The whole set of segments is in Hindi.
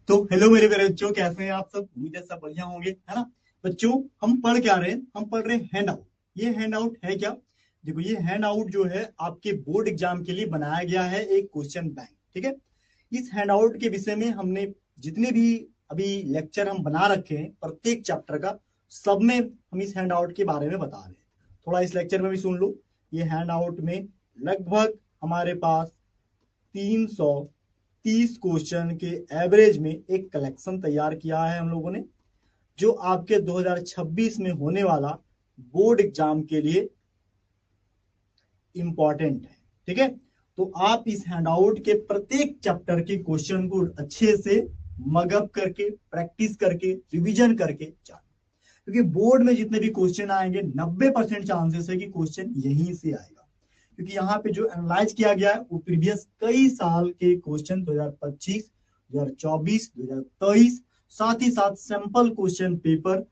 तो हेलो मेरे प्यारे बच्चों, कैसे हैं आप सब? उम्मीद है सब बढ़िया होंगे, है ना। बच्चों, हम पढ़ क्या रहे हैं? हम पढ़ रहे हैं हैंड आउट। ये हैंड आउट है क्या? देखो, ये हैंड आउट जो है आपके बोर्ड एग्जाम के लिए बनाया गया है, एक क्वेश्चन बैंक। ठीक है। इस हैंड आउट के विषय में हमने जितने भी अभी लेक्चर हम बना रखे हैं प्रत्येक चैप्टर का, सब में हम इस हैंड आउट के बारे में बता रहे हैं। थोड़ा इस लेक्चर में भी सुन लो। ये हैंड आउट में लगभग हमारे पास 330 क्वेश्चन के एवरेज में एक कलेक्शन तैयार किया है हम लोगों ने, जो आपके 2026 में होने वाला बोर्ड एग्जाम के लिए इंपॉर्टेंट है। ठीक है। तो आप इस हैंडआउट के प्रत्येक चैप्टर के क्वेश्चन को अच्छे से मगअप करके, प्रैक्टिस करके, रिवीजन करके जाना, क्योंकि बोर्ड में जितने भी क्वेश्चन आएंगे 90% चांसेस है कि क्वेश्चन यहीं से आएगा, क्योंकि यहाँ पे जो एनालाइज किया गया है वो प्रीवियस कई साल के क्वेश्चन 2025, 2024, 2023, साथ ही साथ सैंपल क्वेश्चन पेपर,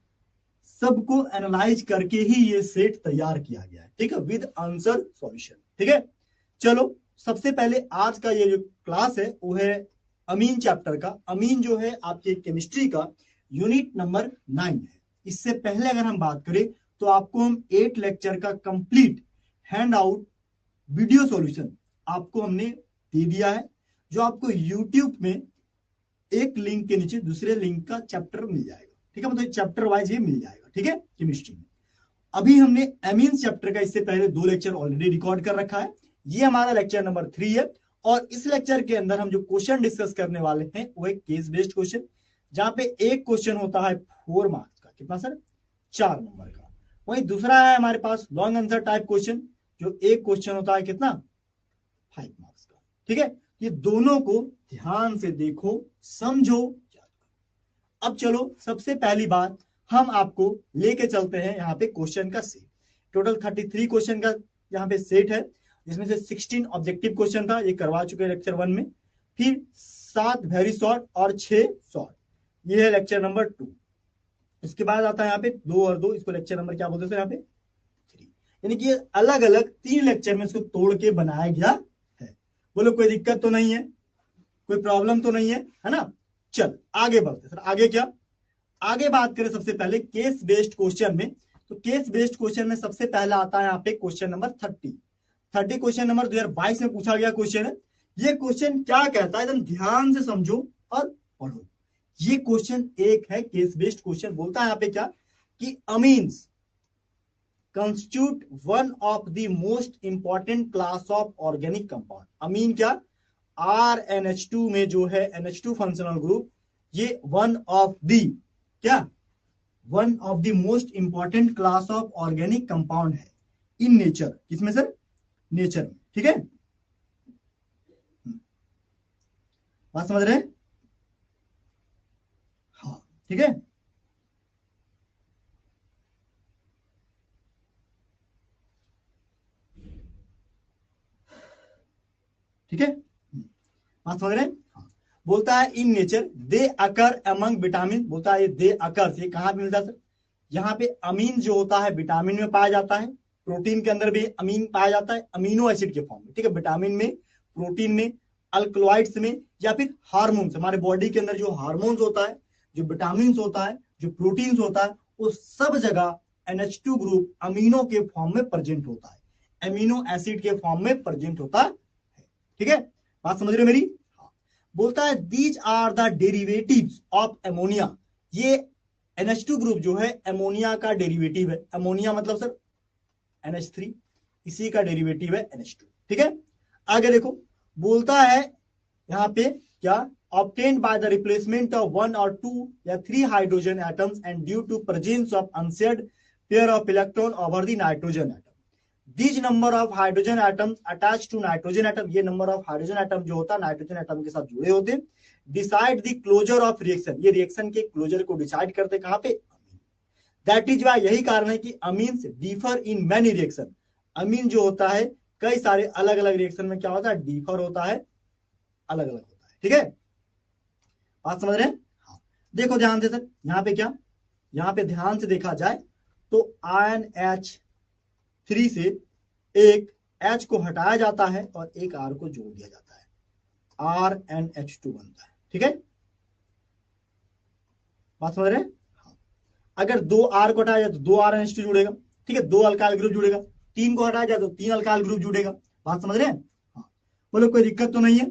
सबको एनालाइज करके ही ये सेट तैयार किया गया है। ठीक है, विद आंसर सॉल्यूशन। ठीक है। चलो, सबसे पहले आज का ये जो क्लास है वो है अमीन चैप्टर का। अमीन जो है आपके केमिस्ट्री का यूनिट नंबर 9 है। इससे पहले अगर हम बात करें तो आपको हम 8 लेक्चर का complete hand out video solution आपको हमने दे दिया है, जो आपको यूट्यूब में एक लिंक के नीचे दूसरे लिंक का चैप्टर मिल जाएगा। ठीक है, मतलब चैप्टर वाइज ये मिल जाएगा। ठीक है, केमिस्ट्री में अभी हमने एमीन चैप्टर का इससे पहले 2 लेक्चर ऑलरेडी रिकॉर्ड कर रखा है। ये हमारा लेक्चर नंबर 3 है, और इस लेक्चर के अंदर हम जो क्वेश्चन डिस्कस करने वाले हैं वो है केस बेस्ड क्वेश्चन, जहां पे एक क्वेश्चन होता है 4 मार्क्स का। कितना सर? 4 नंबर का। वहीं दूसरा है हमारे पास लॉन्ग आंसर टाइप क्वेश्चन, जो एक क्वेश्चन होता है कितना? 5 मार्क्स का। ठीक है। ये दोनों को ध्यान से देखो, समझो। अब चलो, सबसे पहली बात हम आपको लेके चलते हैं यहाँ पे क्वेश्चन का सेट। टोटल 33 क्वेश्चन का यहाँ पे सेट है, जिसमें से 16 ऑब्जेक्टिव क्वेश्चन था, ये करवा चुके लेक्चर 1 में। फिर 7 वेरी शॉर्ट और 6 शॉर्ट, ये है लेक्चर नंबर 2। इसके बाद आता है यहाँ पे 2 और 2, इसको लेक्चर नंबर क्या बोलते हैं यहाँ पे? 3। यानी कि अलग अलग 3 लेक्चर में इसको तोड़ के बनाया गया है। बोलो, कोई दिक्कत तो नहीं है? कोई प्रॉब्लम तो नहीं है ना? चल आगे बढ़ते सर। आगे क्या? आगे बात करें सबसे पहले केस बेस्ड क्वेश्चन में, तो केस बेस्ड क्वेश्चन में सबसे पहला आता है यहाँ पे क्वेश्चन नंबर 30 क्वेश्चन नंबर 2022 में पूछा गया क्वेश्चन है। ये क्वेश्चन क्या कहता है, एकदम ध्यान से समझो और पढ़ो। ये क्वेश्चन एक है केस बेस्ड क्वेश्चन। बोलता है यहाँ पे क्या कि amines constitute one of the most important class of organic compound। अमीन क्या? RNH2 में जो है NH2 फंक्शनल ग्रुप, ये वन ऑफ दी क्या? One of the most important class of organic compound है इन नेचर। किसमें सर? नेचर में। ठीक है, बात समझ रहे हैं? हाँ, ठीक है। ठीक है, बात समझ रहे हैं? हाँ। बोलता है in nature they occur among vitamin. बोलता है ये दे अकर से कहां पे मिलता है सर? यहाँ पे अमीन जो होता है विटामिन में पाया जाता है, प्रोटीन के अंदर भी अमीन पाया जाता है अमीनो एसिड के फॉर्म में। ठीक है, विटामिन में, प्रोटीन में, अल्कलॉइड्स में, या फिर हार्मोन्स। हमारे बॉडी के अंदर जो हार्मोन्स होता है, जो विटामिन होता है, जो प्रोटीन्स होता है, वो सब जगह NH2 ग्रुप अमीनो के फॉर्म में प्रेजेंट होता है, अमीनो एसिड के फॉर्म में प्रेजेंट होता है। ठीक है, बात समझ रहे हो मेरी? बोलता है these are the derivatives of ammonia. ये NH2 ग्रुप जो है एमोनिया का डेरिवेटिव है। एमोनिया मतलब सर NH3, इसी का डेरिवेटिव है NH2। ठीक है, आगे देखो। बोलता है यहाँ पे क्या? obtained by the replacement of 1 or 2 या 3 hydrogen atoms and due to presence of unshared pair of electron over the nitrogen atom। These number of hydrogen atoms attached to nitrogen atom, ये number of hydrogen atom जो होता है नाइट्रोजन एटम के साथ जुड़े होते हैं। Decide the closure of reaction, ये रिएक्शन के क्लोजर को डिसाइड करते कहां पे? दैट इज वाई, यही कारण है कि amines differ in many reaction. Amine जो होता है कई सारे अलग अलग रिएक्शन में क्या होता है? डिफर होता है, अलग अलग होता है। ठीक है, बात समझ रहे हैं? हाँ। देखो ध्यान से सर, यहाँ पे क्या? यहाँ पे ध्यान से देखा जाए तो INH3 से एक H को हटाया जाता है और एक R को जोड़ दिया जाता है, RNH2 बनता है। ठीक है, बात समझ रहे हैं? अगर 2R को हटाया जाए तो 2RNH2 जुड़ेगा, ठीक है, 2 अल्काइल ग्रुप जुड़ेगा, 3 को हटाया जाए तो 3 अल्काइल ग्रुप जुड़ेगा। बात समझ रहे हैं? हाँ, बोलो कोई दिक्कत तो नहीं है?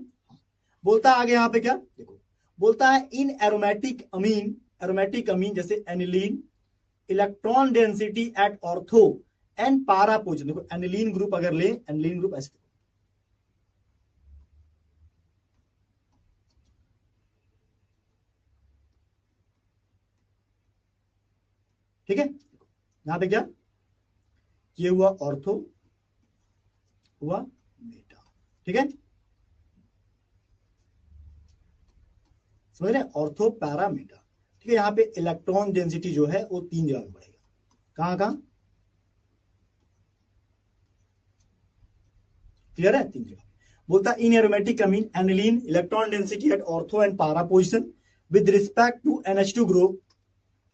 बोलता है आगे यहाँ पे क्या, देखो बोलता है इन एरोमेटिक अमीन जैसे aniline electron density at ortho and para position. देखो एनिलीन ग्रुप अगर ले, एनिलीन ग्रुप ऐसे, ठीक है, यहां पे क्या, ये हुआ ऑर्थो, हुआ बीटा, ठीक है, समझ रहे, ऑर्थो पैरा बीटा, ठीक है। यहाँ पे इलेक्ट्रॉन डेंसिटी जो है वो 3 जगह में बढ़ेगा, कहां कहां, क्लियर है, 3 जगह। बोलता in aromatic amine aniline electron density at ortho and para position with respect to NH2 group,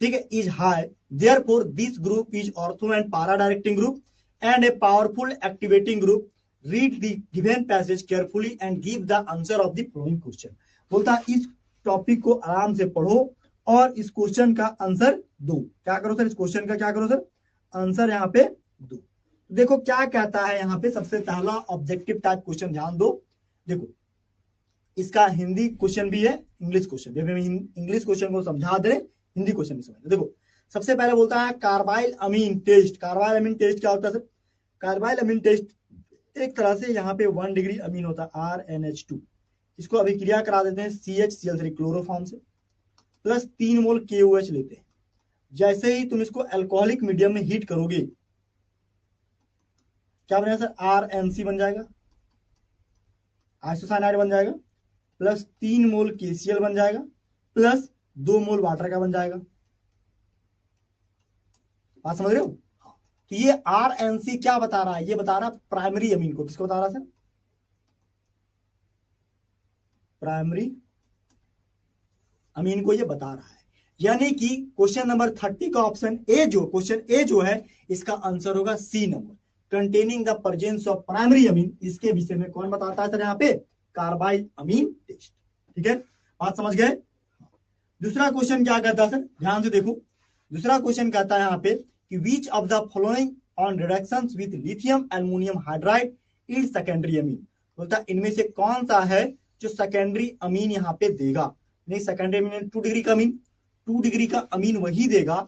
ठीक है, is high, therefore this group is ortho and para directing group and a powerful activating group. Read the given passage carefully and give the answer of the following question. बोलता है इस टॉपिक को आराम से पढ़ो और इस क्वेश्चन का आंसर दो। क्या करो सर, इस क्वेश्चन का क्या करो सर, आंसर यहाँ पे दो। देखो क्या कहता है यहाँ पे, सबसे पहला ऑब्जेक्टिव टाइप क्वेश्चन ध्यान दो। देखो इसका हिंदी क्वेश्चन भी है, इंग्लिश क्वेश्चन भी। इंग्लिश क्वेश्चन को समझा दे, हिंदी क्वेश्चन भी समझ। देखो सबसे पहले बोलता है कार्बाइल अमीन टेस्ट। कार्बाइल अमीन टेस्ट क्या होता है सर? कार्बाइल अमीन टेस्ट एक तरह से यहाँ पे 1 डिग्री अमीन होता है RNH2, इसको अभिक्रिया करा देते हैं CHCl3 क्लोरोफॉर्म से, प्लस 3 मोल KOH लेते हैं। जैसे ही तुम इसको अल्कोहलिक मीडियम में हीट करोगे, क्या बनेगा सर, RNC बन जाएगा, आइसोसाइनाइड बन जाएगा, प्लस 3 मोल KCl बन जाएगा, प्लस 2 मोल वाटर का बन जाएगा। बात समझ रहे हो? तो ये RNC क्या बता रहा है, ये बता रहा है प्राइमरी अमीन को। किसको बता रहा है सर? प्राइमरी अमीन को ये बता रहा है। यानी कि क्वेश्चन नंबर 30 का ऑप्शन ए जो, क्वेश्चन ए जो है, इसका आंसर होगा C number, containing the presence of primary amine. इसके विषय में कौन बताता है सर यहाँ पे? कार्बाइल अमीन टेस्ट, ठीक है, बात समझ गए? दूसरा क्वेश्चन क्या कहता है सर, ध्यान से देखो। दूसरा क्वेश्चन कहता है यहाँ पे कि विच of the following on reductions with lithium aluminium hydride is secondary amine. बोलता इनमें से कौन सा है जो सेकेंडरी अमीन यहाँ पे देगा? नहीं, सेकेंडरी अमीन 2 डिग्री का अमीन, 2 डिग्री का अमीन वही देगा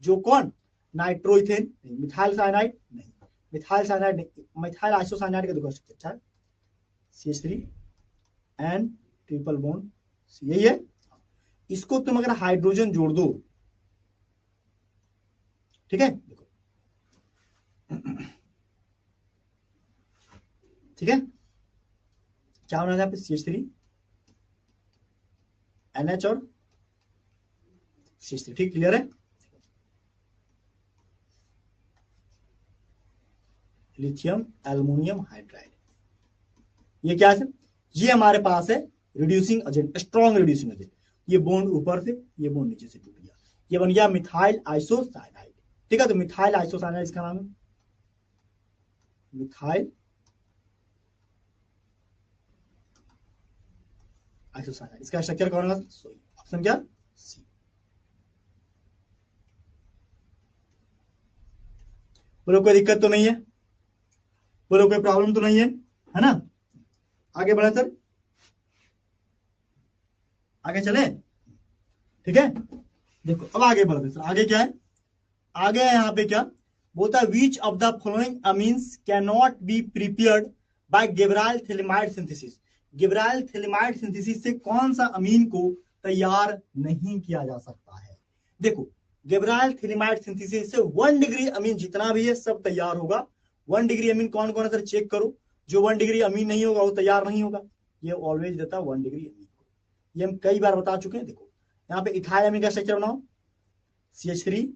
जो कौन, नाइट्रोइथेन नहीं, मिथाइल साइनाइड नहीं, मिथाइल साइनाइड नहीं, मिथाइल आइसोसाइनाइड का देखो structure CH3 and triple bond, यही है। इसको तुम अगर हाइड्रोजन जोड़ दो, ठीक है, देखो ठीक है, क्या होना है यहाँ पे, CH3 NH और CH3, ठीक, क्लियर है? लिथियम एल्युमिनियम हाइड्राइड, ये क्या है? ये हमारे पास है reducing agent, strong reducing agent. ये बॉन्ड ऊपर से, ये बॉन्ड नीचे से टूट गया, ये बन गया मिथाइल आइसोसाइनाइड, ठीक है। तो मिथाइल आइसोसाइनाइड इसका नाम है, मिथाइल आइसोसाइनाइड। इसका स्ट्रक्चर कौन होगा? ऑप्शन क्या, सी। बोलो कोई दिक्कत तो नहीं है? बोलो कोई प्रॉब्लम तो नहीं है ना? आगे बढ़े सर, आगे चले, ठीक है। देखो अब आगे बढ़ते सर, आगे क्या है, आगे है यहाँ पे क्या बोलता है, which of the following amines can not be prepared by Gabriel phthalimide synthesis. Gabriel phthalimide synthesis से कौन सा अमीन को तैयार नहीं किया जा सकता है? देखो गिबराइल थैलेमाइड सिंथेसिस से 1 डिग्री अमीन जितना भी है सब तैयार होगा। 1 डिग्री अमीन कौन कौन है सर, चेक करो। जो 1 डिग्री अमीन नहीं होगा वो तैयार नहीं होगा, ये ऑलवेज देता है 1 डिग्री अमीन को। ये हम कई बार बता चुके हैं। देखो यहाँ पे इथाइल अमीन का स्ट्रक्चर बनाओ, CH3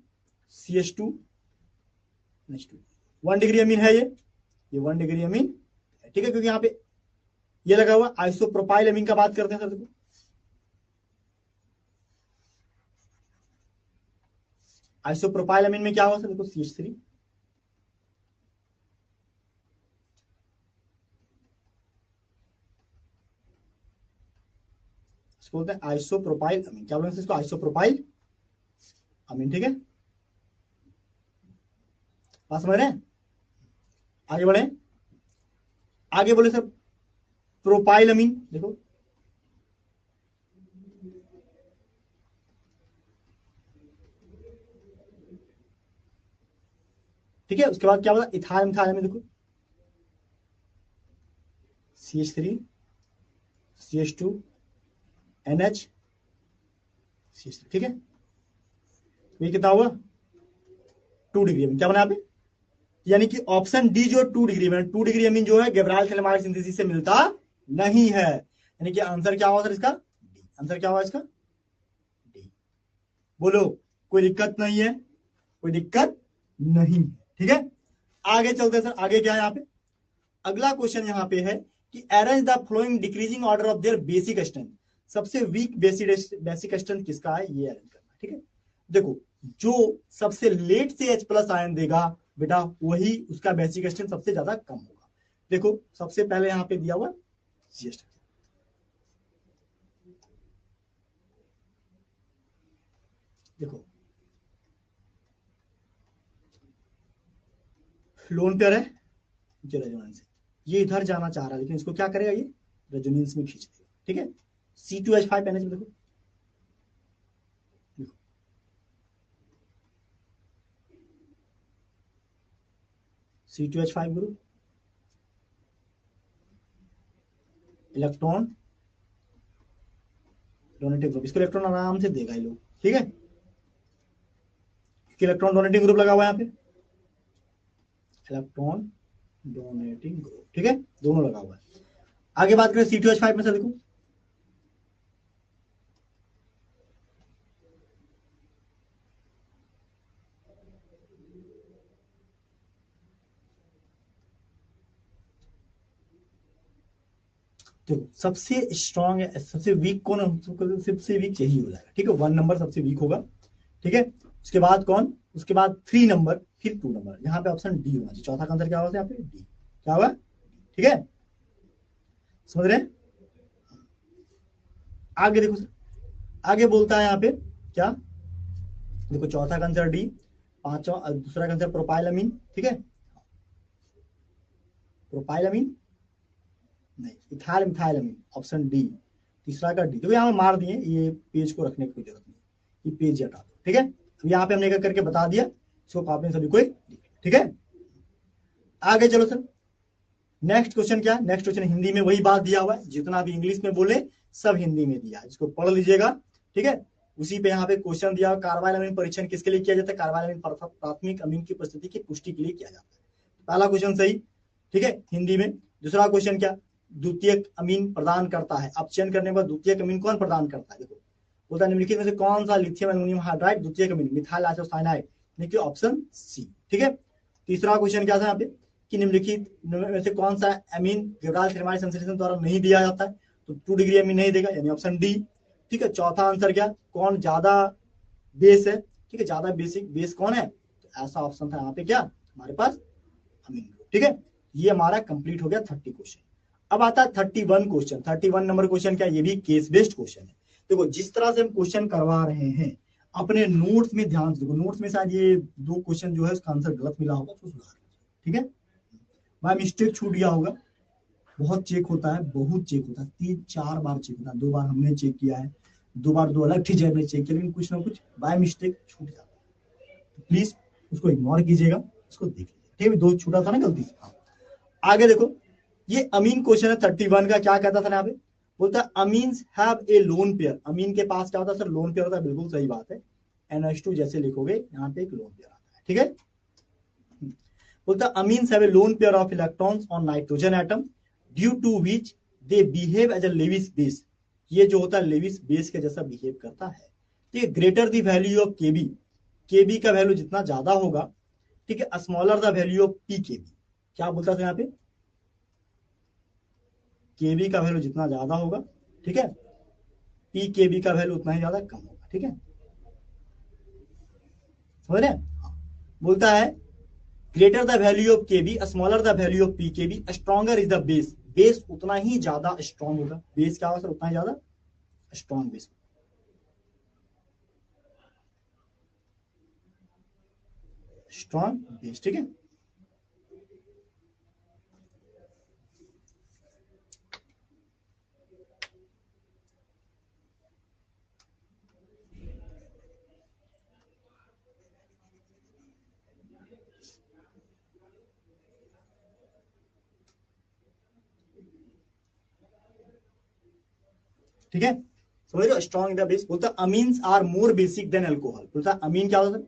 CH2 next 1 degree amine है, ये 1 डिग्री अमीन, ठीक है, क्योंकि यहाँ पे ये लगा हुआ। आइसोप्रोपाइल अमीन का बात करते हैं सर, देखो आइसोप्रोपाइल अमीन में क्या होगा सर, देखो CH3 इसको बोलते हैं आइसोप्रोपाइल अमीन। क्या बोलते हैं इसको? आइसोप्रोपाइल अमीन। ठीक है, बात समझ रहे हैं? आगे बढ़े, आगे बोले सर प्रोपाइल अमीन। देखो ठीक है, उसके बाद क्या बोला? इथाइल मिथाइल अमीन। देखो CH3 CH2 NH CH3। ठीक है, ये कितना हुआ? 2 डिग्री में। क्या बना यहाँ पे? यानी कि ऑप्शन डी जो 2 डिग्री में, 2 डिग्री अमीन जो है गैब्रायल थैलेमाइड सिंथेसिस से मिलता नहीं है। यानी कि आंसर क्या हुआ सर इसका? डी। आंसर क्या हुआ इसका? डी। बोलो, कोई दिक्कत नहीं है? कोई दिक्कत नहीं। ठीक है, आगे चलते सर। आगे क्या है यहाँ पे? अगला क्वेश्चन यहाँ पे है कि arrange the flowing decreasing order of their basic strength. सबसे वीक बेसिक स्ट्रेंथ किसका है, ये अरेंज करना। ठीक है, देखो जो सबसे लेट से H+ आयन देगा बेटा, वही उसका बेसिक स्ट्रेंथ सबसे ज्यादा कम होगा। देखो सबसे पहले यहाँ पे दिया हुआ CH। देखो लोन पेयर है, जो रेजोनेंस है, ये इधर जाना चाह रहा है, लेकिन इसको क्या करेगा? ये रेजोनेंस में खींच देगा। ठीक है, C2H5 NH में देखो, C2H5 group, electron donating group, इसको इलेक्ट्रॉन आराम से देगा ये लोग। ठीक है, इलेक्ट्रॉन डोनेटिंग ग्रुप लगा हुआ है यहाँ पे, इलेक्ट्रॉन डोनेटिंग ग्रुप। ठीक है, दोनों लगा हुआ है। आगे बात करें C2H5 में से, देखो तो सबसे स्ट्रॉन्ग है, सबसे वीक कौन है? सबसे वीक यही हो जाएगा। ठीक है, 1 नंबर सबसे वीक होगा। ठीक है, उसके बाद कौन? उसके बाद 3 नंबर, फिर 2 नंबर। यहाँ पे ऑप्शन डी होना चाहिए। चौथा का आंसर क्या होगा यहाँ पे? डी। क्या होगा? ठीक है, समझ रहे हैं? आगे देखो सर, आगे बोलता है यहाँ पे क्या? देखो चौथा का आंसर डी, पांचवा दूसरा का आंसर प्रोपाइल अमीन। ठीक है, प्रोपाइल अमीन नहीं, इथाइल मिथाइल अमीन, ऑप्शन डी। तीसरा का डी। देखो यहाँ मार दिए, ये पेज को रखने की कोई जरूरत नहीं, ये पेज हटा दो। ठीक है, तो यहाँ पे हमने एक करके बता दिया, इसको कॉपी सभी कोई। ठीक है, आगे चलो सर। नेक्स्ट क्वेश्चन क्या? नेक्स्ट क्वेश्चन हिंदी में वही बात दिया हुआ है, जितना भी इंग्लिश में बोले सब हिंदी में दिया है, इसको पढ़ लीजिएगा। ठीक है, उसी पे यहाँ पे क्वेश्चन दिया हुआ, कार्बाइल अमीन परीक्षण किसके लिए किया जाता है? कार्बाइल अमीन प्राथमिक अमीन की उपस्थिति की पुष्टि के लिए किया जाता है। पहला क्वेश्चन सही। ठीक है, हिंदी में। दूसरा क्वेश्चन क्या? द्वितीयक अमीन प्रदान करता है। अब चयन करने के बाद द्वितीयक अमीन कौन प्रदान करता है? देखो बोलता है निम्नलिखित में से कौन सा लिथियम एल्युमिनियम हाइड्राइड द्वितीयक अमीन? मिथाइल आइसोसाइनाइड, यानी कि ऑप्शन सी। ठीक है, तीसरा क्वेश्चन क्या था यहाँ पे कि निम्नलिखित में से कौन सा अमीन गैब्रायल थैलेमाइड संश्लेषण द्वारा नहीं दिया जाता है? तो 2 डिग्री अमीन नहीं देगा, यानी ऑप्शन डी। ठीक है, चौथा आंसर क्या? कौन ज्यादा बेस है? ठीक है, ज्यादा बेसिक बेस कौन है? तो ऐसा ऑप्शन था यहाँ पे क्या हमारे पास? अमीन ग्रुप। ठीक है, ये हमारा कंप्लीट हो गया 30 क्वेश्चन। अब आता है 31 क्वेश्चन। 31 नंबर क्वेश्चन क्या? ये भी केस बेस्ड क्वेश्चन है। देखो जिस तरह से हम क्वेश्चन करवा रहे हैं, अपने नोट्स में ध्यान से देखो। नोट्स में शायद ये 2 क्वेश्चन जो है उसका आंसर गलत मिला होगा, तो सुधार। ठीक है, बाय मिस्टेक छूट गया होगा। बहुत चेक होता है, बहुत चेक होता है, 3-4 बार चेक होता है। 2 बार हमने चेक किया है, 2 बार 2 अलग टीचर ने चेक किया, लेकिन कुछ ना कुछ बाय मिस्टेक छूट जाता है। तो प्लीज उसको इग्नोर कीजिएगा, उसको देख लीजिएगा। ठीक है, 2 छूटा था ना गलती से। आगे देखो, ये अमीन क्वेश्चन है 31 का। क्या कहता था यहाँ पे? बोलता है amines have a lone pair. Amine के पास क्या होता है सर? लोन पेयर होता है। बिल्कुल सही बात है, NH2 जैसे लिखोगे यहाँ पे एक लोन पेयर आता है। ठीक है, बोलता है amines have a lone pair of electrons on nitrogen atom due to which they behave as a Lewis base. ये जो होता है लेविस बेस के जैसा बिहेव करता है। ठीक है, greater the value of Kb, Kb का वैल्यू जितना ज्यादा होगा, ठीक है, smaller the value of p Kb. क्या बोलता था यहाँ पे? केबी का वैल्यू जितना ज्यादा होगा, ठीक है, पी केबी का वैल्यू उतना ही ज्यादा कम होगा। ठीक है, समझ रहे? बोलता है greater the value of KB smaller the value of p KB stronger is the base. Base उतना ही ज्यादा स्ट्रॉन्ग होगा। बेस क्या होगा सर? उतना ही ज्यादा स्ट्रॉन्ग बेस, स्ट्रॉन्ग बेस, ठीक है। ठीक है, समझ लो, स्ट्रॉन्ग द बेस। बोलता amines are more basic than alcohol. बोलता अमीन क्या होता है,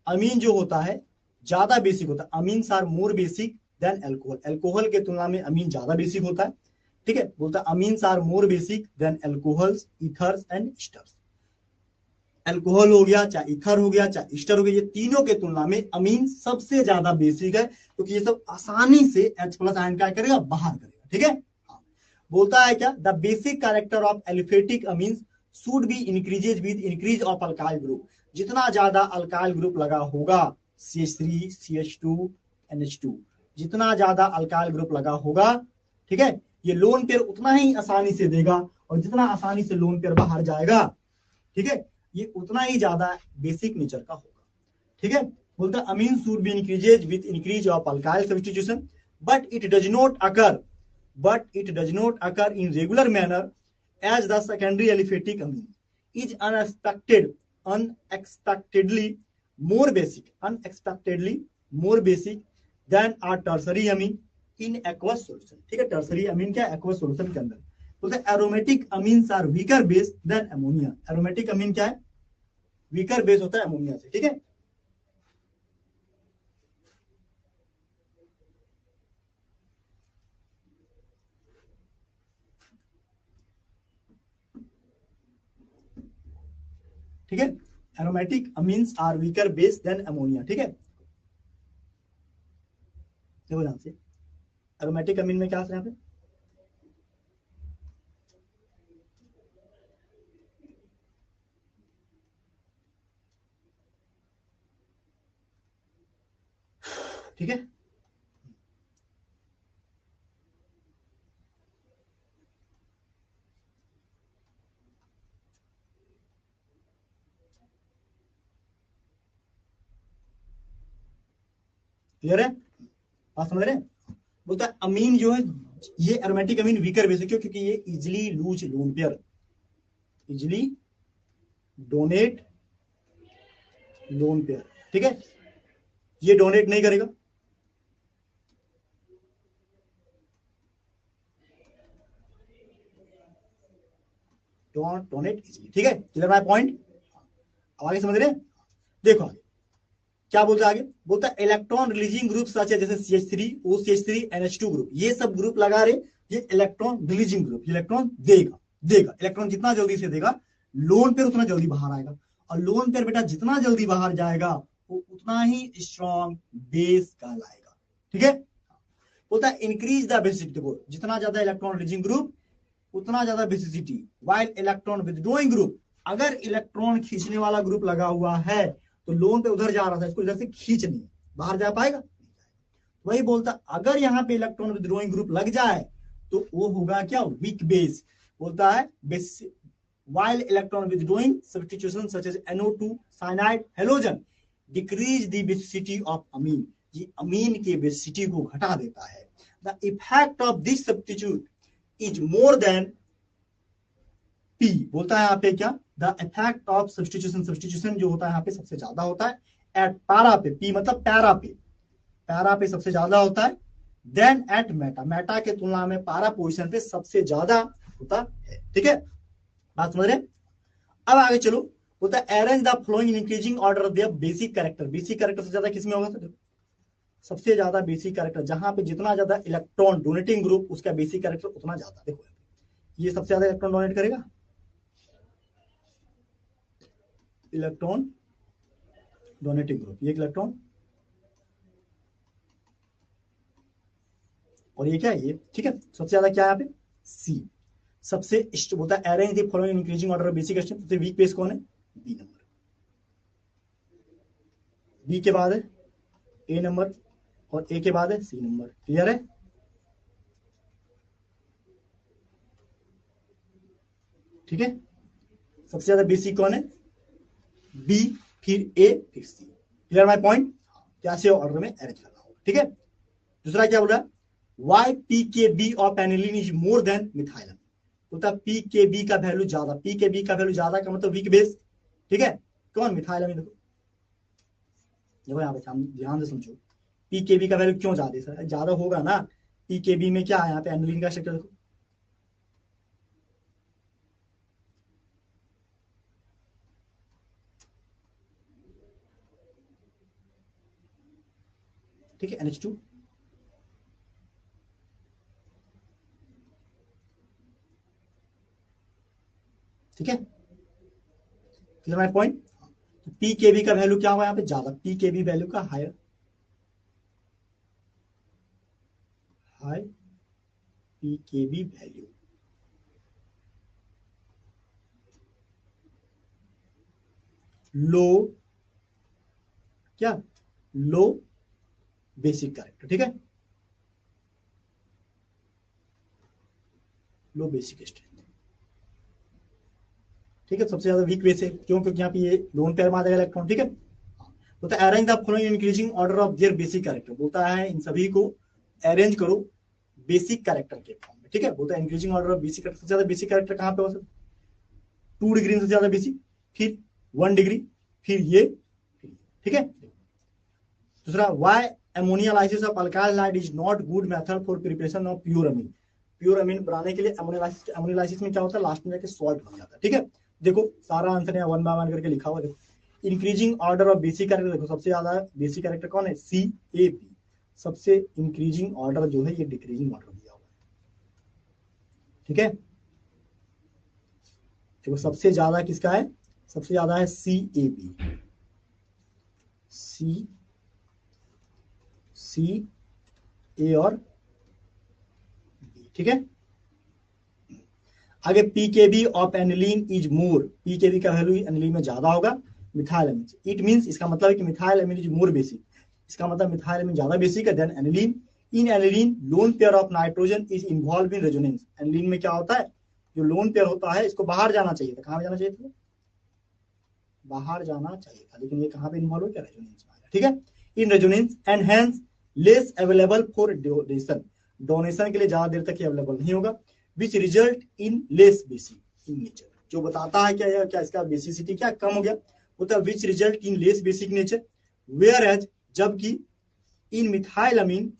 अमीन जो होता है ज्यादा बेसिक होता है। Amines are more basic than alcohol, alcohol के तुलना में अमीन ज्यादा बेसिक होता है, ठीक है। बोलता amines are more basic than alcohols, ethers and esters. Alcohol हो गया, चाहे ईथर हो गया, चाहे ईस्टर हो गया, ये तीनों के तुलना में अमीन सबसे ज्यादा बेसिक है, क्योंकि ये सब आसानी से H प्लस आयन क्या करेगा, बाहर करेगा, ठीक है। बोलता है क्या, the basic character of aliphatic amines should be increases with increase of alkyl group. जितना ज्यादा अल्काइल ग्रुप लगा होगा, CH3 CH2 NH2, जितना ज्यादा अल्काइल ग्रुप लगा होगा, ठीक है, ये लोन पेयर उतना ही आसानी से देगा, और जितना आसानी से लोन पेयर बाहर जाएगा, ठीक है, ये उतना ही ज्यादा बेसिक नेचर का होगा, ठीक है। बोलता amine should be increases with increase of alkyl substitution, but it does not occur in regular manner, as the secondary aliphatic amine is unexpectedly more basic than a tertiary amine in aqueous solution, ठीक है। टर्सरी अमीन क्या, aqueous solution के अंदर। बोलते aromatic amines are weaker base than ammonia. Aromatic amine क्या है, वीकर बेस होता है अमोनिया से, ठीक है। ठीक है, aromatic amines are weaker base than ammonia, ठीक है। देखो ध्यान से, एरोमेटिक अमीन में क्या है, यहाँ पे ठीक है। क्लियर है, बात समझ रहे हैं। बोलता है अमीन जो है, ये एरोमेटिक अमीन वीकर बेस है, क्यों, क्योंकि ये easily lose lone pair, easily donate lone pair, ठीक है, ये डोनेट नहीं करेगा, डोनेट इजिली, ठीक है। क्लियर माय पॉइंट, आगे समझ रहे हैं। देखो आगे क्या बोलता है, आगे बोलता है इलेक्ट्रॉन रिलीजिंग ग्रुप सच है, जैसे CH3 OCH3 NH2 ग्रुप, ये सब ग्रुप लगा रहे, ये इलेक्ट्रॉन रिलीजिंग ग्रुप, इलेक्ट्रॉन देगा इलेक्ट्रॉन जितना जल्दी से देगा, लोन पेयर उतना जल्दी बाहर आएगा, और लोन पेयर बेटा जितना जल्दी बाहर जाएगा वो उतना ही स्ट्रॉन्ग बेस कहलाएगा, ठीक है। बोलता है इंक्रीज द बेसिसिटी, देखो जितना ज्यादा इलेक्ट्रॉन रिलीजिंग ग्रुप उतना ज्यादा basicity, while electron withdrawing group, अगर इलेक्ट्रॉन खींचने वाला ग्रुप लगा हुआ है तो लोन पे उधर जा रहा था, इसको इधर से खींचनी, बाहर जा पाएगा, वही बोलता अगर यहाँ पे इलेक्ट्रॉन विथड्रॉइंग ग्रुप लग जाए तो वो होगा क्या, वीक बेस। बोलता है while electron withdrawing substitution such as NO2 cyanide halogen decrease the basicity of amine, ये अमीन के बेसिसिटी को घटा देता है। The effect of this substitute is more than P, बोलता है यहाँ पे क्या, द इफेक्ट ऑफ सब्स्टिट्यूशन जो होता है यहाँ पे सबसे ज्यादा होता है एट पैरा पे, P मतलब पैरा पे सबसे ज्यादा होता है, देन एट मेटा के तुलना में पैरा पोजीशन पे सबसे ज्यादा होता है, ठीक है, बात समझ रहे। अब आगे चलो, बोलता है arrange the following in increasing order of the basic character से ज्यादा किसमें होगा, सबसे ज्यादा बेसिक कैरेक्टर, जहां पे जितना ज्यादा इलेक्ट्रॉन डोनेटिंग ग्रुप उसका बेसिक कैरेक्टर उतना ज्यादा। देखो ये सबसे ज्यादा इलेक्ट्रॉन डोनेट करेगा, इलेक्ट्रॉन डोनेटिंग ग्रुप, ये इलेक्ट्रॉन, और ये क्या है, ये ठीक है, सबसे ज्यादा क्या है यहाँ पे C। सबसे बोलता है arrange the following increasing order of basic character, सबसे वीक बेस कौन है, B नंबर, B के बाद है A नंबर, और A के बाद है C नंबर, क्लियर है। ठीक है, सबसे ज्यादा बेसिक कौन है? बी, फिर ए, फिर सी। Clear my point? कैसे ऑर्डर में अरेंज करना होगा, ठीक है। दूसरा क्या बोला? Why p K b of aniline is more than methyl. होता पी के बी का वैल्यू ज्यादा, पी के बी का वैल्यू ज्यादा का मतलब वीक बेस, ठीक है। कौन? मिथाइल। देखो यहाँ पे ध्यान से समझो, पी के बी का वैल्यू क्यों ज्यादा है सर? ज्यादा होगा ना, पी के बी में क्या है यहाँ पे एनिलीन का स्ट्रक्चर देखो, ठीक है, NH2, ठीक है। Clear my point? P K b का वैल्यू क्या हुआ यहाँ पे? ज्यादा, पी के बी वैल्यू का higher, high P K B value, लो क्या? लो बेसिक कैरेक्टर, ठीक है, लो बेसिक स्ट्रेंथ, ठीक है। सबसे ज्यादा वीक बेस है, क्यों? क्योंकि यहाँ पे ये लोन पेयर में आ जाएगा इलेक्ट्रॉन, ठीक है। बोलता है arrange the following increasing order of their basic character. बोलता है इन सभी को अरेंज करो बेसिक कैरेक्टर के फॉर्म में, ठीक है। बोलता है increasing order of basic character. सबसे ज्यादा बेसिक कैरेक्टर कहाँ पे हो सकता है? 2 डिग्री सबसे ज्यादा बेसिक, फिर 1 डिग्री, फिर ये, ठीक है। दूसरा, why ammonolysis of alkyl halide is not good method for preparation of pure amine. Pure amine बनाने के लिए अमोनिया में क्या होता है? लास्ट में जाके सॉल्ट बन जाता है, ठीक है। देखो सारा आंसर यहाँ 1 बाय 1 करके लिखा हुआ है। देखो increasing order of basic character, देखो सबसे ज्यादा बेसिक कैरेक्टर कौन है? सी ए पी। सबसे इंक्रीजिंग ऑर्डर जो है ये डिक्रीजिंग ऑर्डर दिया हुआ है, ठीक है। देखो सबसे ज्यादा किसका है? सबसे ज्यादा है सी ए बी, सी सी ए और बी, ठीक है। आगे pKb of aniline is more, pKb का वैल्यू एनिलीन में ज्यादा होगा मिथाइल अमीन। इट मींस, इसका मतलब है कि methyl amine is more basic. इसका मतलब मिथाइल अमीन ज्यादा बेसिक है than aniline. In aniline lone pair of nitrogen is involve in resonance. Aniline में क्या होता है? जो लोन पेयर होता है इसको बाहर जाना चाहिए था। कहां जाना चाहिए था? बाहर जाना चाहिए था, लेकिन ये कहां पे इन्वॉल्व हो गया? रेजोनेंस में, ठीक है। In resonance and hence less available for donation. Donation के लिए ज्यादा देर तक ये अवेलेबल नहीं होगा। विच result in less basic in nature. जो बताता है क्या, क्या इसका बेसिसिटी क्या कम हो गया, होता है which result in less basic nature. Whereas, जबकि इन मिथाइल अमीन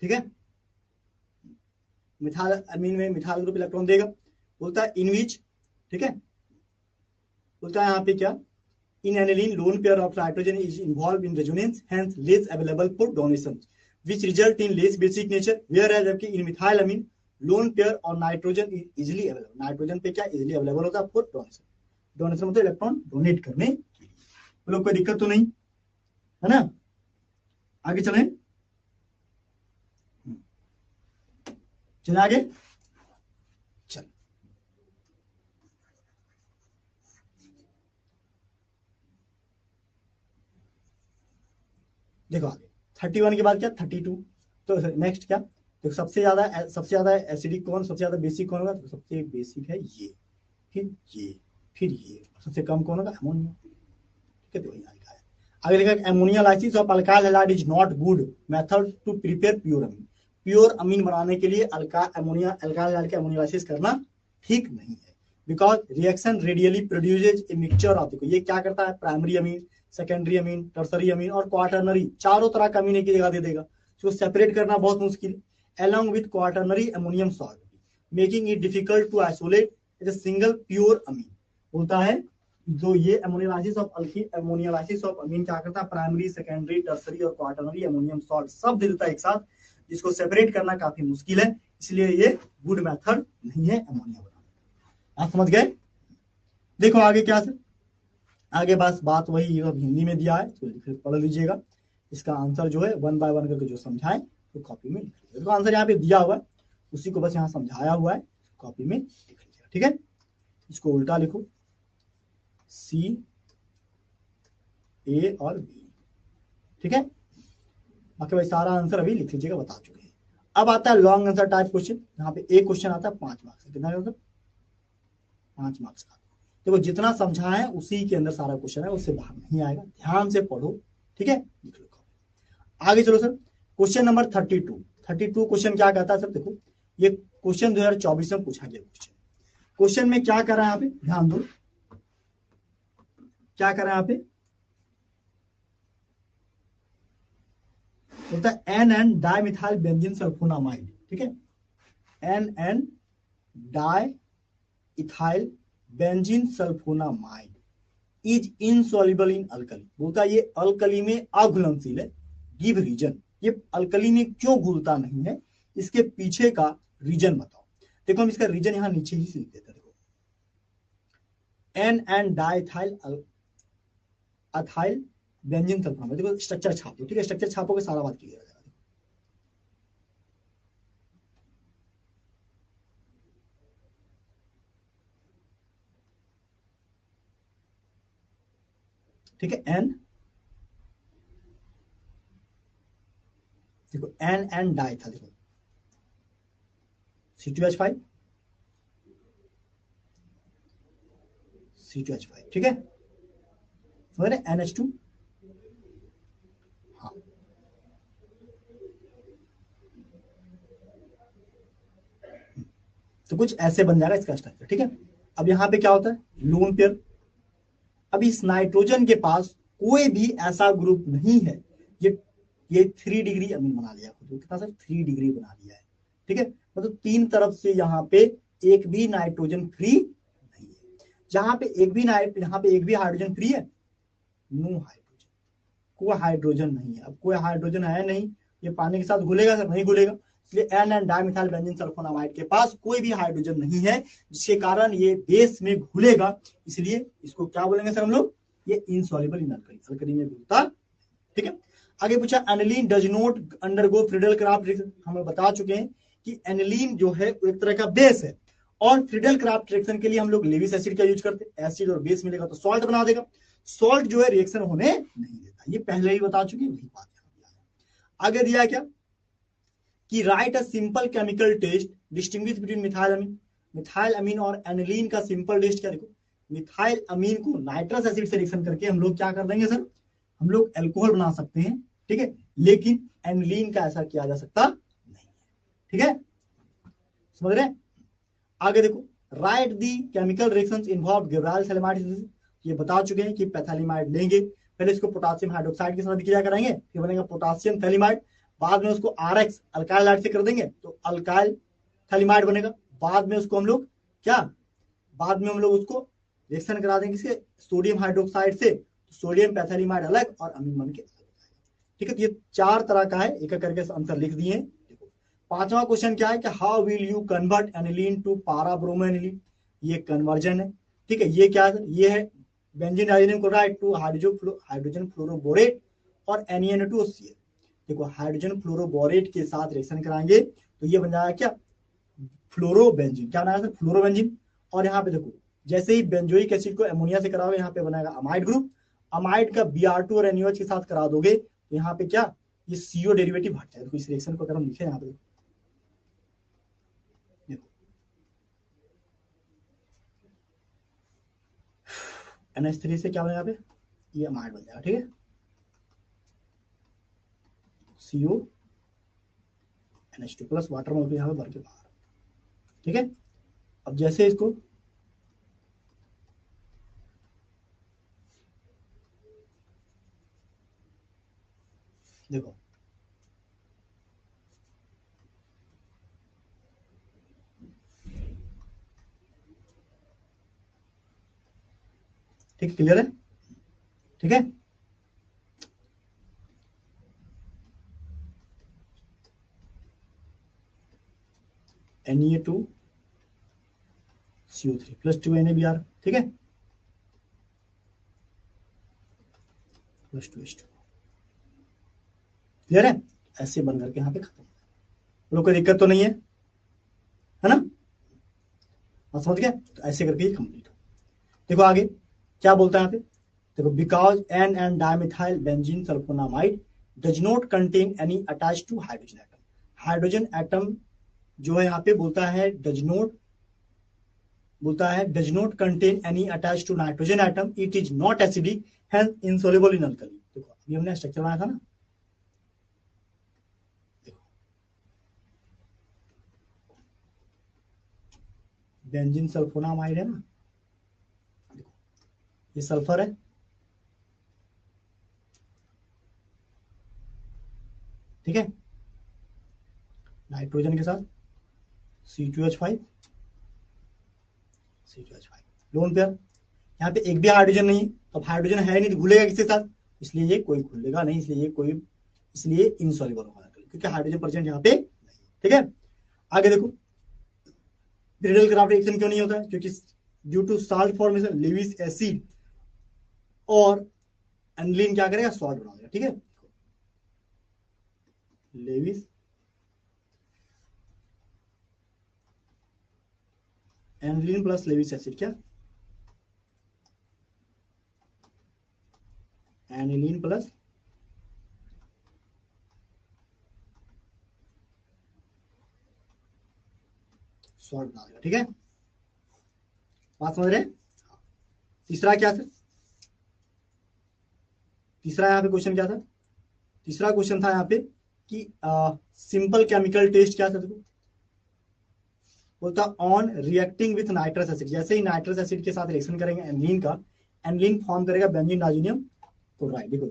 ठीक है, मिथाइल अमीन में मिथाइल ग्रुप इलेक्ट्रॉन देगा। बोलता है इन विच, ठीक है। बोलता है यहाँ पे क्या? In aniline lone pair of nitrogen is involve in resonance hence less available for donation which result in less basic nature. Whereas, जबकि in methyl amine lone pair और nitrogen is easily available. Nitrogen पे क्या इजिली अवेलेबल होता है फॉर डोनेशन। डोनेशन मतलब इलेक्ट्रॉन डोनेट करने के लिए। लोग कोई दिक्कत तो नहीं है ना? आगे चलें, चले आगे। चल देखो आगे 31 के बाद क्या? 32। तो नेक्स्ट क्या? तो सबसे ज्यादा एसिडिक कौन, सबसे ज्यादा बेसिक कौन होगा? तो सबसे बेसिक है ये, फिर ये, फिर ये। सबसे कम कौन होगा? अमोनिया, ठीक है। तो वही लिखा है। आगे लिखा है ammonolysis of alkyl halide is not good method to prepare pure amine. Pure amine बनाने के लिए अल्काइल हैलाइड के अमोनिया लाइसिस करना ठीक नहीं है। Because reaction readily produces a mixture of, देखो ये क्या करता है? Primary amine, secondary amine, tertiary amine और क्वाटरनरी, चारों तरह का अमीन एक ही जगह दे देगा। इसको सेपरेट करना बहुत मुश्किल है। along with quaternary ammonium salt, making it difficult to isolate as a single pure amine। बोलता है जो ये अमोनियालाइसिस ऑफ अमीन क्या करता है? प्राइमरी, सेकेंडरी, टर्सरी और क्वाटरनरी अमोनियम सॉल्ट सब दे देता है एक साथ, जिसको सेपरेट करना काफी मुश्किल है। इसलिए ये गुड मेथड नहीं है अमोनिया बनाने। आप समझ गए? देखो आगे क्या सर, आगे बस बात वही अब हिंदी में दिया है, तो फिर पढ़ लीजिएगा। इसका आंसर जो है 1 बाय 1 करके जो समझाए तो कॉपी में लिख लीजिएगा। देखो आंसर यहाँ पे दिया हुआ है, उसी को बस यहाँ समझाया हुआ है, कॉपी में लिख लीजिएगा। ठीक है, इसको उल्टा लिखो, सी ए और बी। ठीक है, बाकी भाई सारा आंसर अभी लिख लीजिएगा, बता चुके हैं। अब आता है लॉन्ग आंसर टाइप क्वेश्चन। यहाँ पे एक क्वेश्चन आता है 5 मार्क्स का। कितना मतलब 5 मार्क्स का। देखो जितना समझा है उसी के अंदर सारा क्वेश्चन है, उससे बाहर नहीं आएगा, ध्यान से पढ़ो। ठीक है, लिख लो। आगे चलो सर, क्वेश्चन नंबर 32 क्वेश्चन क्या कहता है सर, देखो ये क्वेश्चन 2024 में पूछा गया क्वेश्चन। क्वेश्चन में क्या कर रहा है यहाँ पे, ध्यान दो, क्या कर रहा है यहाँ पे, होता है एन डाइमिथाइल बेंजीन सल्फोनामाइड। ठीक है, N diethyl benzene sulphonamide is insoluble in alkali. बोलता ये अल्कली में अघुलनशील है, गिव रीजन। ये अल्कली में क्यों घुलता नहीं है, इसके पीछे का रीजन बताओ। देखो हम इसका रीजन यहाँ नीचे ही लिख देते हैं। देखो एन डाइथाइल अथाइल बेंजीन सल्फोनामाइड, देखो स्ट्रक्चर छाप दो। ठीक है, स्ट्रक्चर छापोगे सारा बात क्लियर हो जाएगा। ठीक है, एन, देखो एन डाई था, देखो C2H5 C2H5। ठीक है, समझ रहे, NH2। हाँ, तो कुछ ऐसे बन जाएगा इसका स्ट्रक्चर। ठीक है, अब यहाँ पे क्या होता है, लोन पेयर। अब इस नाइट्रोजन के पास कोई भी ऐसा ग्रुप नहीं है, ये 3 डिग्री अमीन बना लिया, कितना सर 3 डिग्री बना लिया है। ठीक है, मतलब 3 तरफ से यहाँ पे एक भी नाइट्रोजन फ्री नहीं है। जहां पे एक भी यहाँ पे एक भी हाइड्रोजन फ्री है, नो हाइड्रोजन, कोई हाइड्रोजन नहीं है। अब कोई हाइड्रोजन है नहीं, ये पानी के साथ घुलेगा सर, नहीं घुलेगा, इसलिए एन डाइमिथाइल बेंजीन सल्फोनामाइड के पास कोई भी हाइड्रोजन नहीं है, जिसके कारण ये बेस में घुलेगा। इसलिए इसको क्या बोलेंगे सर हम लोग, ये इनसॉल्युबल इन अल्कली, अल्कली में घुलता। ठीक है, आगे पूछा aniline does not undergo Friedel craft reaction. हम बता चुके हैं कि एनिलीन जो है एक तरह का बेस है, और फ्रीडल क्राफ्ट रिएक्शन के लिए हम लोग लेविस एसिड का यूज करते हैं। एसिड और बेस मिलेगा तो सॉल्ट बना देगा, सॉल्ट जो है रिएक्शन होने नहीं देता, ये पहले ही बता चुके हैं, वही बात है। आगे दिया क्या कि write a simple chemical test distinguish between methyl amine. Methyl amine और एनिलीन का सिंपल टेस्ट क्या, देखो मिथाइल अमीन को नाइट्रस एसिड से रिएक्शन करके हम लोग क्या कर देंगे सर, हम लोग एल्कोहल बना सकते हैं। ठीक है, लेकिन एनिलीन का ऐसा किया जा सकता नहीं है। ठीक है, समझ रहे, आगे देखो write the chemical reactions involve Gabriel phthalimide. ये बता चुके हैं कि पैथालिमाइड लेंगे, पहले इसको पोटासियम हाइड्रोक्साइड के साथ किया कराएंगे, फिर बनेगा पोटासियम थैलिमाइड, बाद में उसको आरएक्स अल्काइल लाइट से कर देंगे तो अल्काइल थैलिमाइड बनेगा। बाद में उसको हम लोग क्या, बाद में हम लोग उसको रिएक्शन करा देंगे किसके, सोडियम हाइड्रोक्साइड से, तो सोडियम पैथालिमाइड अलग और अमीन बन के। ठीक है, तो ये 4 तरह का है, एक एक करके आंसर लिख दिए। देखो 5वां क्वेश्चन क्या है कि how will you convert aniline to para bromo aniline. ये कन्वर्जन है। ठीक है, ये क्या है, ये है benzene diazine chloride to hydrogen fluoroborate और NaN2HCl। देखो हाइड्रोजन फ्लोरोबोरेट के साथ रिएक्शन कराएंगे तो ये बन जाएगा क्या, फ्लोरोबेंजीन। क्या बनाया सर, फ्लोरोबेंजीन। और यहाँ पे देखो जैसे ही बेंजोइक एसिड को अमोनिया से कराओगे, यहाँ पे बनाएगा अमाइड ग्रुप। अमाइड का Br2 और NaOH के साथ करा दोगे तो यहाँ पे क्या, ये CO डेरिवेटिव हट जाएगा। तो इस रिएक्शन को अगर हम लिखे यहाँ पे, NH3 से क्या बनेगा यहाँ पे, ये अमाइड बन जाएगा। ठीक है, CO NH2 plus water molecule यहाँ पे भर के बाहर। ठीक है, अब जैसे इसको देखो, ठीक क्लियर है। ठीक है, Na2CO3 प्लस 2 NaBr। ठीक है, प्लस 2H2। क्लियर है? ऐसे बन करके यहाँ पे खत्म, लोग कोई दिक्कत तो नहीं है ना? आप समझ गए? तो ऐसे करके ये कंप्लीट हो। देखो आगे क्या बोलता है यहाँ पे, देखो because N dimethyl benzene sulphonamide does not contain any attach to hydrogen atom. Hydrogen atom जो है यहाँ पे बोलता है does not contain any attach to nitrogen atom, it is not acidic, hence insoluble in alkali. देखो अभी हमने स्ट्रक्चर बनाया था ना, बेंजीन सल्फोनामाइड है ना, देखो ये सल्फर है, ठीक है, नाइट्रोजन के साथ C2H5 लोन पेयर, यहाँ पे एक भी हाइड्रोजन नहीं, तो हाइड्रोजन है नहीं तो घुलेगा किसके साथ, इसलिए ये कोई घुलेगा नहीं, इसलिए इनसॉल्युबल होगा क्योंकि हाइड्रोजन प्रेजेंट यहाँ पे नहीं। ठीक है, आगे देखो रिडल क्राफ्ट रिएक्शन क्यों नहीं होता है, क्योंकि due to salt formation Lewis acid और एनिलीन क्या करेगा, सॉल्ट बना देगा। ठीक है, Lewis aniline plus Lewis acid, क्या एनिलीन प्लस सॉल्ट बना देगा। ठीक है, बात समझ रहे हैं? तीसरा क्या था, तीसरा यहाँ पे क्वेश्चन क्या था, तीसरा क्वेश्चन था यहाँ पे कि सिंपल केमिकल टेस्ट क्या था, देखो बोलता on reacting with nitrous acid, जैसे ही नाइट्रस एसिड के साथ रिएक्शन करेंगे एनिलीन का, एनिलीन फॉर्म करेगा बेंजीन डाइजीनियम क्लोराइड। देखो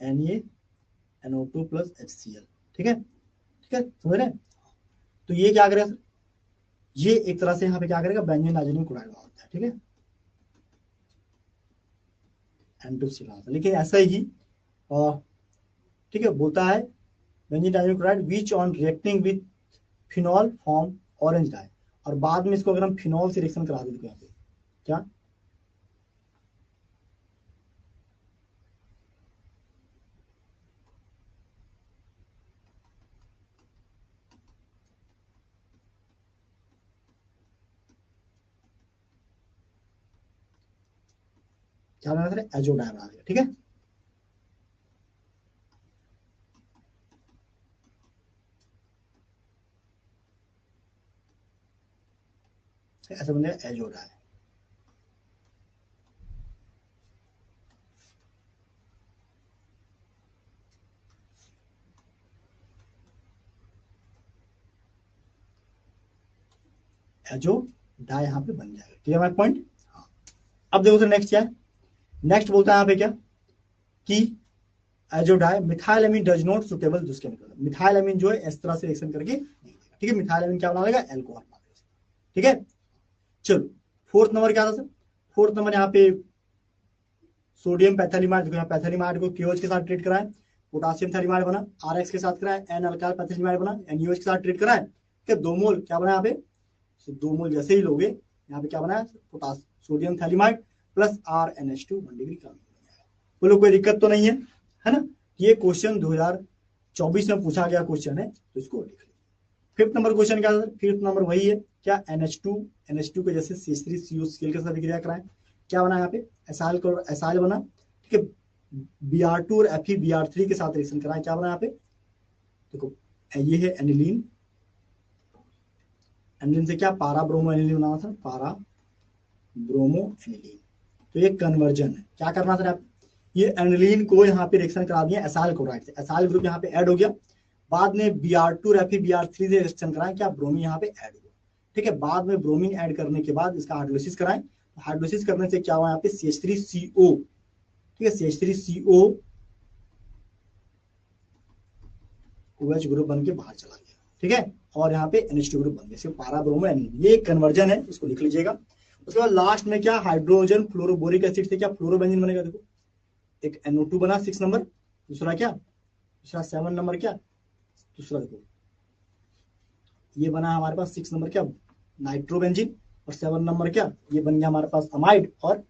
NaNO2 प्लस HCl। ठीक है, ठीक है, समझ रहे हैं? तो ये क्या करेगा, ये एक तरह से यहाँ पे क्या करेगा, बेंजीन डाइजीनियम क्लोराइड होता है। ठीक है, N2Cl, लेकिन ऐसा ही ठीक है बोलता है benzene diazonium chloride which on reacting with phenol form orange dye, और बाद में इसको अगर हम फिनॉल से रिएक्शन करा देते हैं यहाँ पे क्या, क्या बना था, एजो डाई बना देगा। ठीक है, ऐसा बन जाएगा एजो डाई। एजो डाई यहाँ पे बन जाएगा। क्लियर है पॉइंट? हाँ, अब देखो तो नेक्स्ट क्या है, नेक्स्ट बोलता है यहाँ पे क्या कि azo dye methyl amine does not suitable this chemical, methyl amine जो है इस तरह से रिएक्शन करके नहीं देगा। ठीक है, मिथाइल अमीन क्या बना देगा, एल्कोहल बना देगा। ठीक है, चलो फोर्थ नंबर क्या था सर, फोर्थ नंबर यहाँ पे सोडियम पैथेलिमाइड, देखो यहाँ पैथेलिमाइड को KOH के साथ ट्रीट कराएं, पोटासियम थैलिमाइड बना, RX के साथ कराएं, N अल्काइल पैथेलिमाइड बना, NaOH के साथ ट्रीट कराएं, ठीक है, 2 मोल क्या बना यहाँ पे, 2 मोल जैसे ही लोगे यहाँ पे क्या बना है, sodium phthalimide plus RnH2 1 degree कम। बोलो कोई दिक्कत तो नहीं है ना? ये क्वेश्चन 2024 में पूछा गया क्वेश्चन है, तो इसको लिख लीजिए। फिफ्थ नंबर क्वेश्चन क्या है, फिफ्थ नंबर वही है क्या, NH2 के जैसे CH3COCl के साथ विक्रिया कराएं, क्या बना यहाँ पे, एसाइल बना। ठीक है, Br2 और FeBr3 के साथ रिएक्शन कराएं, क्या बना यहाँ पे, देखो ये है एनिलीन, एनिलीन से क्या पारा ब्रोमो एनिलीन बना था, पारा ब्रोमो एनिलीन। तो ये कन्वर्जन है, क्या करना था आप, ये एनिलीन को यहाँ पे रिएक्शन करा दिया एसाइल क्लोराइड से, एसाइल ग्रुप यहाँ पे ऐड हो गया, बाद में Br2 और FeBr3 से रिएक्शन कराएं, क्या ब्रोमीन यहाँ पे ऐड हुआ। ठीक है, बाद में ब्रोमीन ऐड करने के बाद इसका हाइड्रोलिसिस कराएं, हाइड्रोलिसिस करने से क्या हुआ यहाँ पे CH3CO, ठीक है, CH3CO OH ग्रुप बन के बाहर चला गया। ठीक है, और यहाँ पे NH2 ग्रुप बन गया, पारा ब्रोमो एनिलीन, ये कन्वर्जन है, इसको लिख लीजिएगा। उसके बाद लास्ट में क्या, हाइड्रोजन फ्लोरोबोरिक एसिड से क्या फ्लोरोबेंजीन बनेगा, देखो एक NO2 बना 6 नंबर, दूसरा क्या, दूसरा 7 नंबर क्या, दूसरा देखो ये बना हमारे पास 6 नंबर क्या, नाइट्रोबेंजीन, और 7 नंबर क्या, ये बन गया हमारे पास अमाइड और,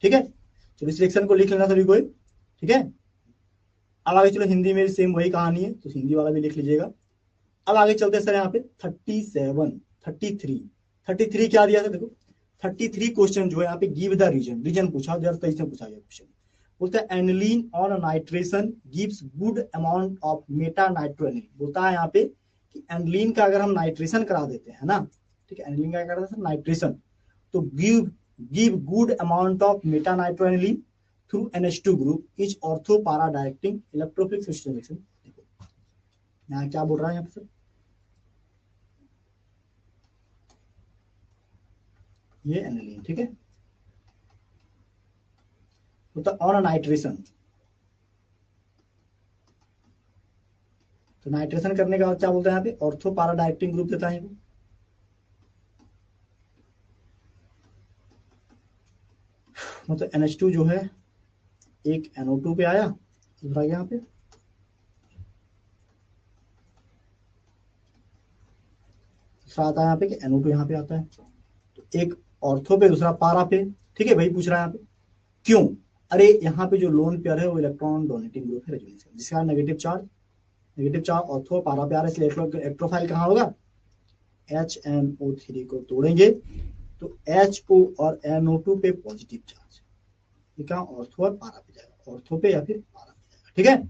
ठीक है। चलो इस रिएक्शन को लिख लेना सभी को, ठीक है। अब आगे चलो, हिंदी में सेम वही कहानी है, तो हिंदी वाला भी लिख लीजिएगा। अब आगे चलते हैं सर, यहाँ पे 37, 33 क्या दिया था देखो, 33 क्वेश्चन जो है यहाँ पे गिव द रीजन, रीजन पूछा, जरा तेईस में पूछा गया क्वेश्चन। बोलता है aniline on nitration gives good amount of meta nitroaniline. बोलता है यहाँ पे कि एनिलीन का अगर हम नाइट्रेशन करा देते हैं ना, ठीक है, एनिलीन का करा देते हैं नाइट्रेशन, तो give good amount of meta nitroaniline through NH2 group is ortho para directing electrophilic system reaction. देखो यहाँ क्या बोल रहा है यहाँ पे सर, ये एनिलीन, ठीक है, तो ऑन नाइट्रेशन, तो नाइट्रेशन करने के बाद क्या बोलते हैं यहाँ पे, ऑर्थो पारा डायरेक्टिंग ग्रुप देता है। मतलब NH2 जो है एक NO2 पे आया, दूसरा यहाँ पे, दूसरा आता है यहाँ पे कि NO2 यहाँ पे आता है, तो एक ऑर्थो पे दूसरा पारा पे, ठीक है, वही पूछ रहा है यहाँ पे क्यों। अरे यहाँ पे जो लोन पेयर है वो इलेक्ट्रॉन डोनेटिंग ग्रुप है, जिसका नेगेटिव चार्ज ऑर्थो पारा पे आ रहा है, इसलिए इलेक्ट्रोफाइल कहाँ होगा, HNO3 को तोड़ेंगे तो HO और NO2 पे पॉजिटिव चार्ज, ये कहाँ ऑर्थो और पारा पे जाएगा, ऑर्थो पे या फिर पारा पे जाएगा, ठीक है।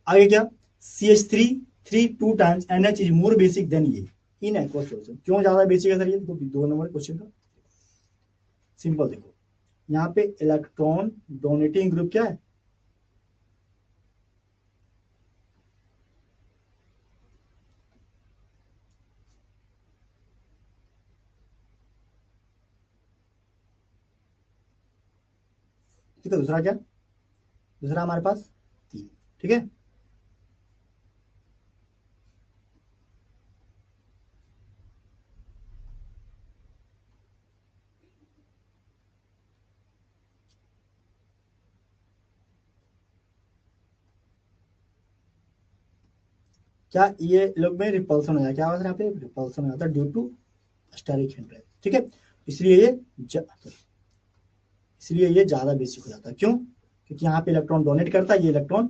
आगे क्या, CH3 2 times NH is more basic than ये इन एक्वा सॉल्यूशन। क्यों ज्यादा बेसिक है सर ये, तो 2 नंबर क्वेश्चन का सिंपल देखो, यहाँ पे इलेक्ट्रॉन डोनेटिंग ग्रुप क्या है, ठीक है, दूसरा क्या, दूसरा हमारे पास 3, ठीक है। क्या ये लोग में रिपल्सन हो जाता है, क्या होता है यहाँ पे रिपल्सन हो जाता है ड्यू टू स्टेरिक हिंड्रेंस, ठीक है, इसलिए ये ज्यादा बेसिक हो जाता है। क्यों, क्योंकि यहाँ पे इलेक्ट्रॉन डोनेट करता है, ये इलेक्ट्रॉन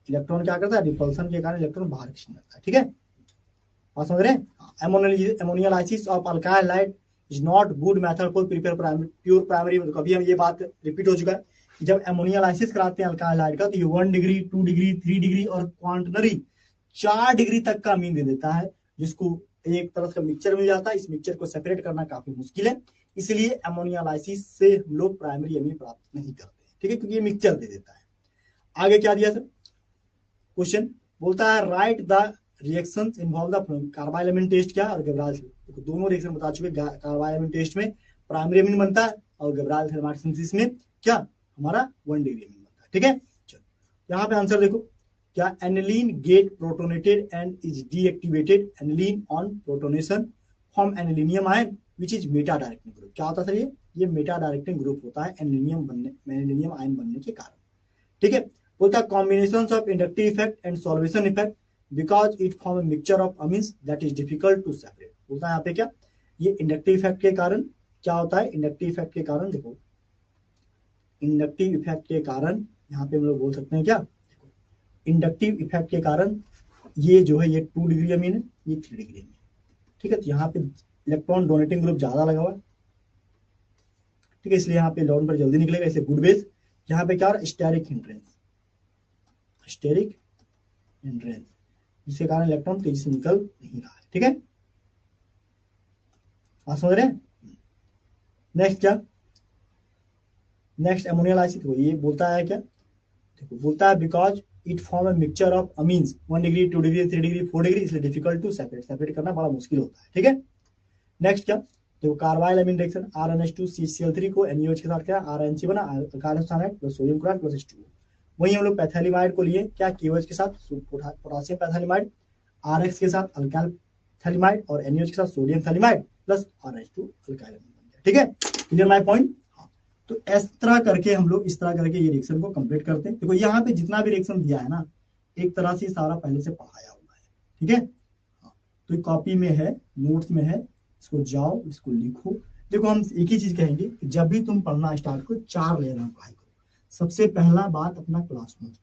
क्या करता है, रिपल्सन के कारण इलेक्ट्रॉन बाहर खींच जाता है, ठीक है, बात समझ रहे हैं। Ammonia lysis of alkyl hydride is not good method for prepare pure primary. कभी हम ये बात रिपीट हो चुका है कि जब अमोनिया लाइसिस कराते हैं अल्काइल हाइड्राइड का, तो ये 1 डिग्री 2 डिग्री 3 डिग्री और क्वांटनरी 4 डिग्री तक का मीन दे देता है, जिसको एक तरह का मिक्सचर मिल जाता है। इस मिक्सचर को सेपरेट करना काफी मुश्किल है, इसलिए अमोनिया लाइसिस से हम लोग प्राइमरी अमीन प्राप्त नहीं करते, ठीक है, क्योंकि ये मिक्सचर दे देता है। आगे क्या दिया सर क्वेश्चन, बोलता है write the reactions involve the carbylamine test क्या और गैब्रायल, तो दोनों रिएक्शन बता चुके। कार्बाइल अमीन टेस्ट में प्राइमरी अमीन बनता है और गैब्रायल थर्माइट सिंथेसिस में क्या हमारा 1 डिग्री अमीन बनता है, ठीक है। चलो यहाँ पे आंसर देखो, क्या aniline get protonated and is deactivated, aniline on protonation form anilinium ion which is meta directing group. क्या होता है सर ये मेटा डायरेक्टिंग ग्रुप होता है एनिलीनियम आयन बनने के कारण, ठीक है। बोलता है combinations of inductive effect and solvation effect because it form a mixture of amines that is difficult to separate. बोलता है यहाँ पे क्या, ये इंडक्टिव इफेक्ट के कारण क्या होता है, इंडक्टिव इफेक्ट के कारण देखो, इंडक्टिव इफेक्ट के कारण यहाँ पे हम लोग बोल सकते हैं क्या, इंडक्टिव इफेक्ट के कारण ये जो है ये 2 डिग्री अमीन है, ये 3 डिग्री अमीन, ठीक है। तो यहाँ पे इलेक्ट्रॉन डोनेटिंग ग्रुप ज्यादा लगा हुआ है, ठीक है, इसलिए यहाँ पे इलेक्ट्रॉन पर जल्दी निकलेगा, इसे गुड बेस। यहाँ पे क्या स्टेरिक हिंड्रेंस, जिसके कारण इलेक्ट्रॉन तेजी से निकल नहीं रहा है, ठीक है, आप समझ रहे हैं। नेक्स्ट क्या, नेक्स्ट अमोनिया लाइसिस, ये बोलता है क्या, देखो बोलता है because it form a mixture of amines 1 degree 2 degree 3 degree 4 degree, इसलिए डिफिकल्ट टू सेपरेट करना बड़ा मुश्किल होता है, ठीक है। नेक्स्ट क्या, देखो कार्बाइल अमीन रिएक्शन RNH2CCl3 को NaOH के साथ क्या RNC बना, carbonite plus sodium chloride plus H2O। वहीं हम लोग पैथालिमाइड को लिए क्या, KOH के साथ पोटासियम पैथालिमाइड, RX के साथ अल्काइल थैलिमाइड और NaOH के साथ sodium phthalimide plus RH2 alkyl amine, ठीक है, क्लियर माय पॉइंट। तो इस तरह करके हम लोग इस तरह करके ये रिएक्शन को कंप्लीट करते हैं। देखो यहाँ पे जितना भी रिएक्शन दिया है ना, एक तरह से सारा पहले से पढ़ाया हुआ है, ठीक है, तो कॉपी में है, नोट्स में है, इसको जाओ, इसको लिखो। देखो हम एक ही चीज कहेंगे कि जब भी तुम पढ़ना स्टार्ट करो 4 लेयर में पढ़ाई करो। सबसे पहला बात अपना क्लास नोट,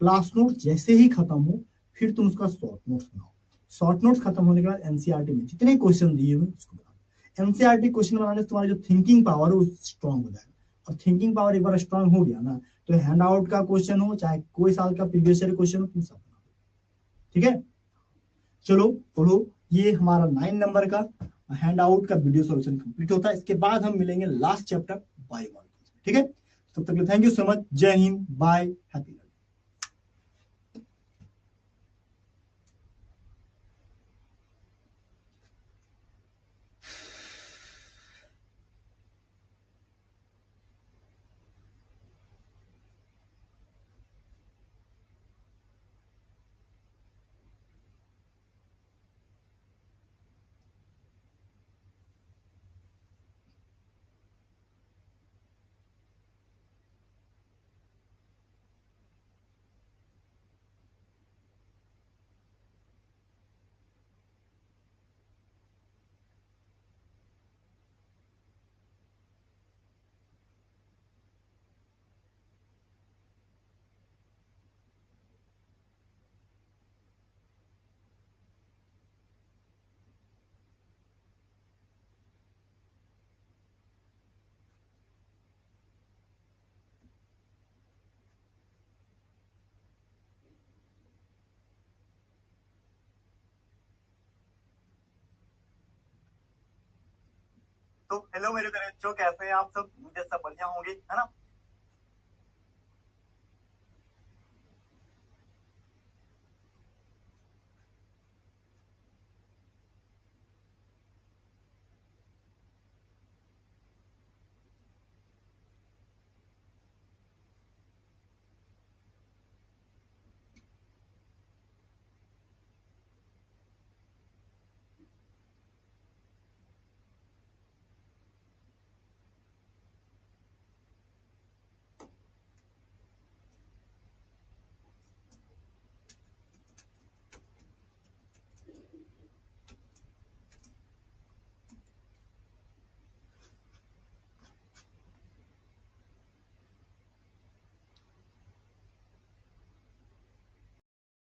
क्लास नोट जैसे ही खत्म हो फिर तुम उसका शॉर्ट नोट्स बनाओ। शॉर्ट नोट्स खत्म होने के बाद एनसीईआरटी में जितने क्वेश्चन दिए हुए उसको बनाओ। एनसीईआरटी क्वेश्चन बनाने से तुम्हारा जो थिंकिंग पावर है वो स्ट्रांग हो जाएगा। और थिंकिंग पावर एक बार स्ट्रांग हो गया ना, तो हैंड आउट का क्वेश्चन हो चाहे कोई साल का प्रीवियस ईयर क्वेश्चन हो, तुम सब बनाओ। ठीक है, चलो पढ़ो। ये हमारा 9 नंबर का हैंड आउट का वीडियो सॉल्यूशन कंप्लीट होता है। इसके बाद हम मिलेंगे लास्ट चैप्टर बायोमॉलिक्यूल्स। ठीक है, तब तक थैंक यू सो मच। जय हिंद, बाय, हैप्पी। तो हेलो मेरे बच्चों, कैसे हैं आप सब? मुझे सब बढ़िया होंगे, है ना।